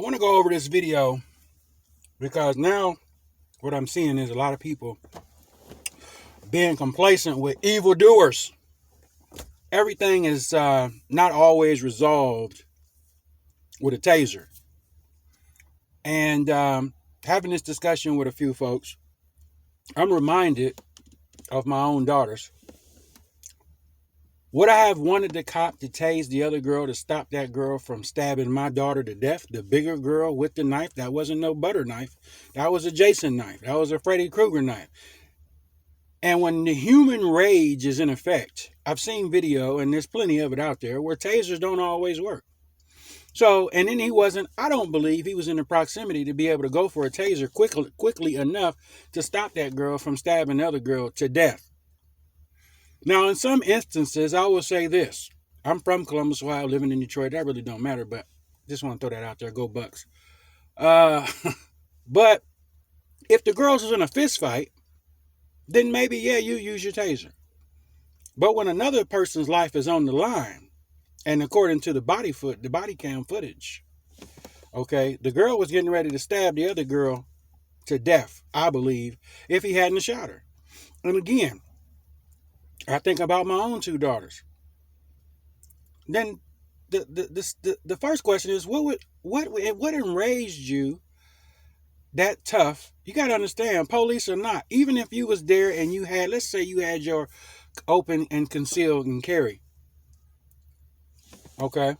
I want to go over this video because now what I'm seeing is a lot of people being complacent with evildoers. Everything is not always resolved with a taser. And having this discussion with a few folks, I'm reminded of my own daughters. Would I have wanted the cop to tase the other girl to stop that girl from stabbing my daughter to death? The bigger girl with the knife, that wasn't no butter knife. That was a Jason knife. That was a Freddy Krueger knife. And when the human rage is in effect, I've seen video, and there's plenty of it out there, where tasers don't always work. So, and then I don't believe he was in the proximity to be able to go for a taser quickly enough to stop that girl from stabbing the other girl to death. Now, in some instances, I will say this. I'm from Columbus, Ohio, living in Detroit. That really don't matter, but just want to throw that out there. Go Bucks. But if the girls was in a fist fight, then maybe, yeah, you use your taser. But when another person's life is on the line, and according to the body cam footage, okay, the girl was getting ready to stab the other girl to death, I believe, if he hadn't shot her. And again, I think about my own two daughters. Then the first question is, what enraged you that tough? You got to understand, police or not, even if you was there and you had, let's say you had your open and concealed and carry, okay,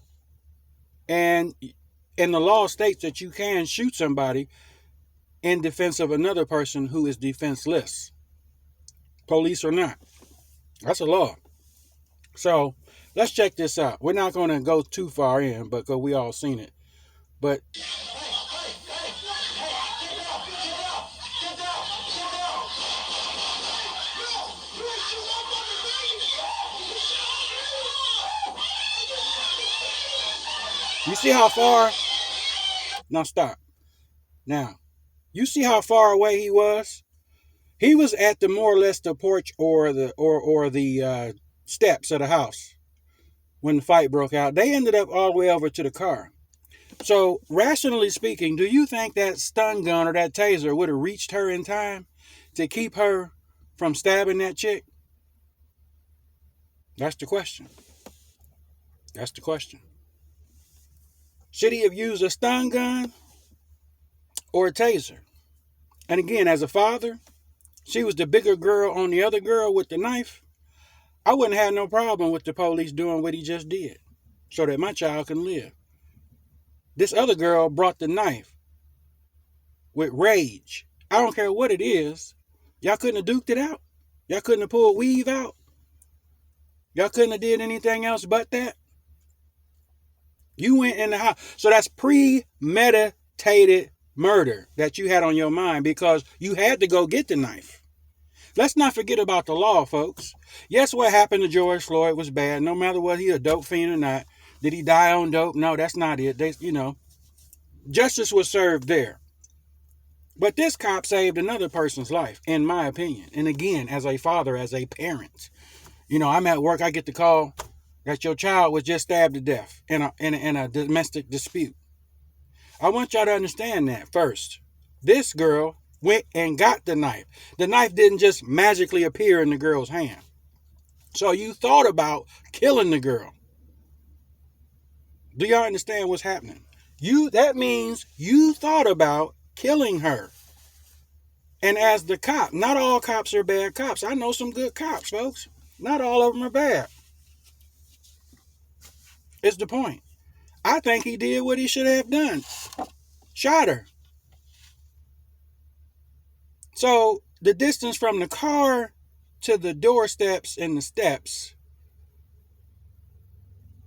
and the law states that you can shoot somebody in defense of another person who is defenseless, police or not. That's a law. So let's check this out. We're not going to go too far in, because we all seen it. But you see how far? Now stop. Now, you see how far away he was? He was at the more or less the porch or the steps of the house when the fight broke out. They ended up all the way over to the car. So, rationally speaking, do you think that stun gun or that taser would have reached her in time to keep her from stabbing that chick? That's the question. That's the question. Should he have used a stun gun or a taser? And again, as a father, she was the bigger girl on the other girl with the knife. I wouldn't have no problem with the police doing what he just did so that my child can live. This other girl brought the knife with rage. I don't care what it is. Y'all couldn't have duked it out. Y'all couldn't have pulled weave out. Y'all couldn't have did anything else but that. You went in the house. So that's premeditated murder that you had on your mind because you had to go get the knife. Let's not forget about the law, folks. Yes, what happened to George Floyd was bad. No matter whether he a dope fiend or not. Did he die on dope? No, that's not it. Justice was served there. But this cop saved another person's life, in my opinion. And again, as a father, as a parent, I'm at work. I get the call that your child was just stabbed to death in a domestic dispute. I want y'all to understand that first. This girl went and got the knife. The knife didn't just magically appear in the girl's hand. So you thought about killing the girl. Do y'all understand what's happening? That means you thought about killing her. And as the cop, not all cops are bad cops. I know some good cops, folks. Not all of them are bad. It's the point. I think he did what he should have done. Shot her. So the distance from the car to the doorsteps and the steps,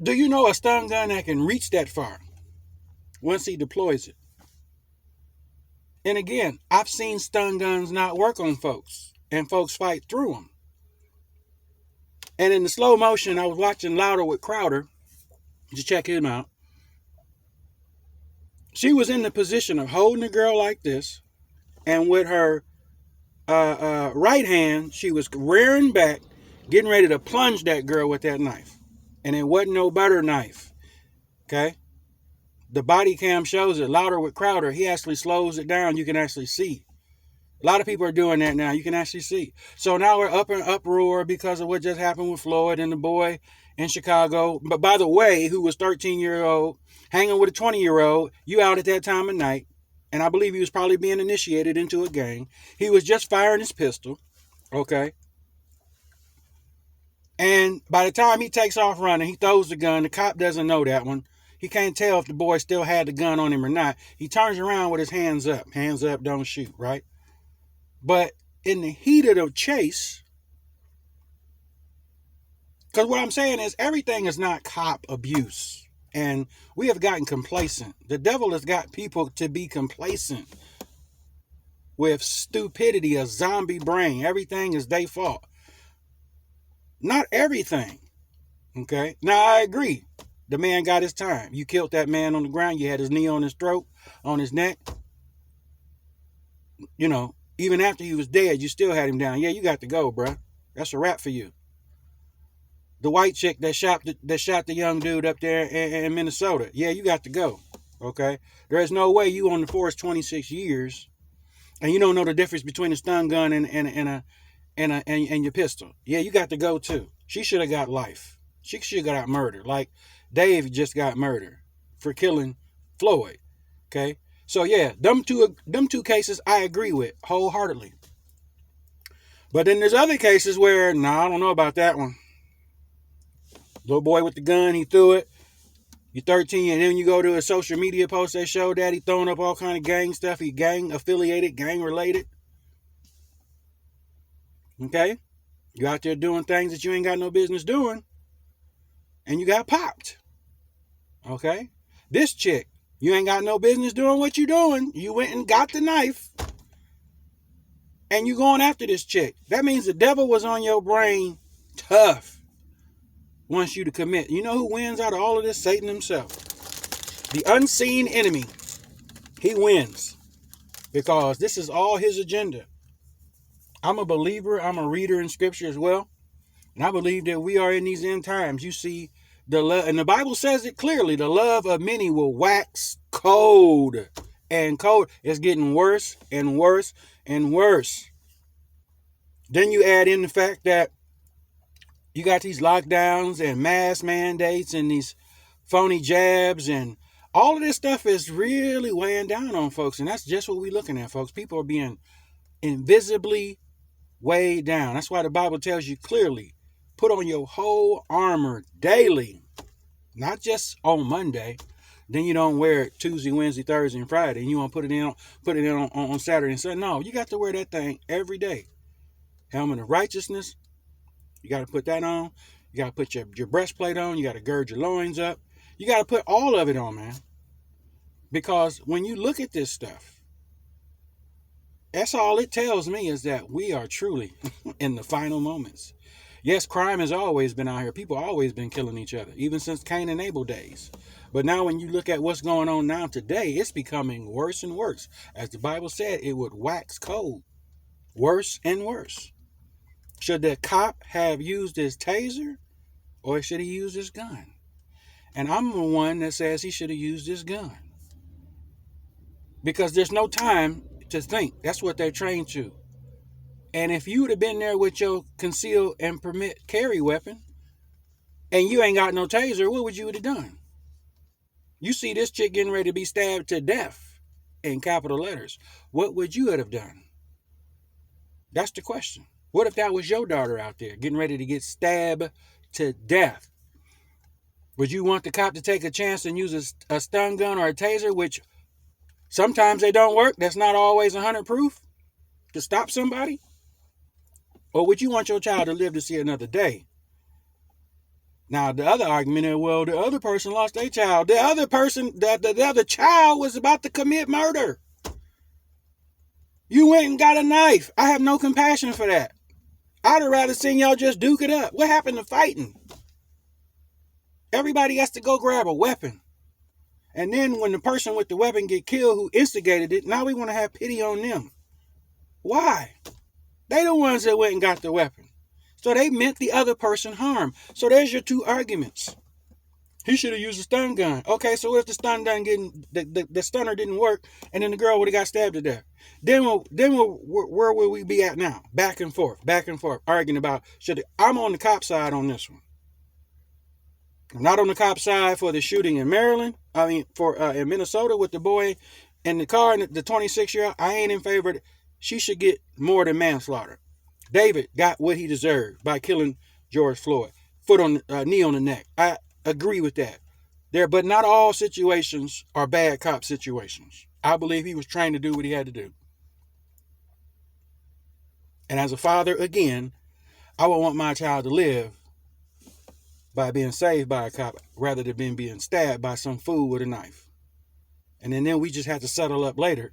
do you know a stun gun that can reach that far once he deploys it? And again, I've seen stun guns not work on folks, and folks fight through them. And in the slow motion, I was watching Louder with Crowder. Just check him out. She was in the position of holding the girl like this, and with her right hand, she was rearing back, getting ready to plunge that girl with that knife. And it wasn't no butter knife. Okay? the body cam shows it, Louder with Crowder. He actually slows it down. You can actually see. A lot of people are doing that now. You can actually see. So now we're up in uproar because of what just happened with Floyd and the boy in Chicago. But by the way, who was 13-year-old, hanging with a 20-year-old, you out at that time of night. And I believe he was probably being initiated into a gang. He was just firing his pistol. Okay. And by the time he takes off running, he throws the gun. The cop doesn't know that one. He can't tell if the boy still had the gun on him or not. He turns around with his hands up. Hands up, don't shoot, right? But in the heat of the chase, because what I'm saying is everything is not cop abuse. And we have gotten complacent. The devil has got people to be complacent with stupidity, a zombie brain. Everything is their fault. Not everything. Okay? Now, I agree. The man got his time. You killed that man on the ground. You had his knee on his throat, on his neck. You know, even after he was dead, you still had him down. Yeah, you got to go, bruh. That's a wrap for you. The white chick that shot the young dude up there in Minnesota. Yeah, you got to go. Okay? There is no way you on the force 26 years and you don't know the difference between a stun gun and your pistol. Yeah, you got to go too. She should have got life. She should have got murdered. Like Dave just got murdered for killing Floyd. Okay? So yeah, them two cases I agree with wholeheartedly. But then there's other cases where, I don't know about that one. Little boy with the gun, he threw it. You're 13, and then you go to a social media post that show that he throwing up all kind of gang stuff. He gang affiliated, gang related. Okay? You out there doing things that you ain't got no business doing. And you got popped. Okay? This chick, you ain't got no business doing what you doing. You went and got the knife. And you going after this chick. That means the devil was on your brain tough. Wants you to commit. You know who wins out of all of this? Satan himself. The unseen enemy. He wins. Because this is all his agenda. I'm a believer. I'm a reader in scripture as well. And I believe that we are in these end times. You see the love, and the Bible says it clearly, the love of many will wax cold. And cold. It's getting worse and worse and worse. Then you add in the fact that you got these lockdowns and mask mandates and these phony jabs, and all of this stuff is really weighing down on folks. And that's just what we're looking at, folks. People are being invisibly weighed down. That's why the Bible tells you clearly, put on your whole armor daily, not just on Monday. Then you don't wear it Tuesday, Wednesday, Thursday, and Friday, and you want to put it in on Saturday and Sunday. No, you got to wear that thing every day. Helmet of righteousness. You got to put that on. You got to put your breastplate on. You got to gird your loins up. You got to put all of it on, man. Because when you look at this stuff, that's all it tells me is that we are truly in the final moments. Yes, crime has always been out here. People have always been killing each other, even since Cain and Abel days. But now when you look at what's going on now today, it's becoming worse and worse. As the Bible said, it would wax cold. Worse and worse. Should the cop have used his taser or should he use his gun? And I'm the one that says he should have used his gun. Because there's no time to think. That's what they're trained to. And if you would have been there with your conceal and permit carry weapon and you ain't got no taser, what would you have done? You see this chick getting ready to be stabbed to death in capital letters. What would you have done? That's the question. What if that was your daughter out there getting ready to get stabbed to death? Would you want the cop to take a chance and use a stun gun or a taser, which sometimes they don't work? That's not always 100 proof to stop somebody. Or would you want your child to live to see another day? Now, the other argument is, well, the other person lost their child. The other person, the other child was about to commit murder. You went and got a knife. I have no compassion for that. I'd have rather seen y'all just duke it up. What happened to fighting? Everybody has to go grab a weapon. And then when the person with the weapon get killed who instigated it, now we want to have pity on them. Why? They the ones that went and got the weapon. So they meant the other person harm. So there's your two arguments. He should have used a stun gun. Okay, so if the stun gun the stunner didn't work, and then the girl would have got stabbed to death, where would we be at now? Back and forth, arguing about I'm on the cop side on this one. I'm not on the cop side for the shooting in Maryland. I mean, for in Minnesota with the boy in the car and the 26-year-old. I ain't in favor. She should get more than manslaughter. David got what he deserved by killing George Floyd. Knee on the neck. I agree with that. But not all situations are bad cop situations. I believe he was trained to do what he had to do. And as a father, again, I would want my child to live by being saved by a cop rather than being stabbed by some fool with a knife. And then we just have to settle up later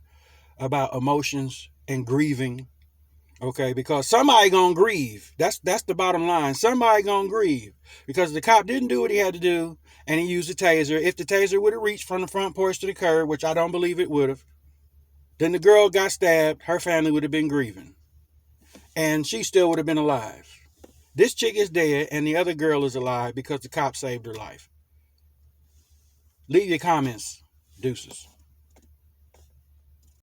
about emotions and grieving. Okay, because somebody gonna grieve. That's the bottom line. Somebody gonna grieve because the cop didn't do what he had to do, and he used a taser. If the taser would have reached from the front porch to the curb, which I don't believe it would have, then the girl got stabbed. Her family would have been grieving, and she still would have been alive. This chick is dead, and the other girl is alive because the cop saved her life. Leave your comments. Deuces.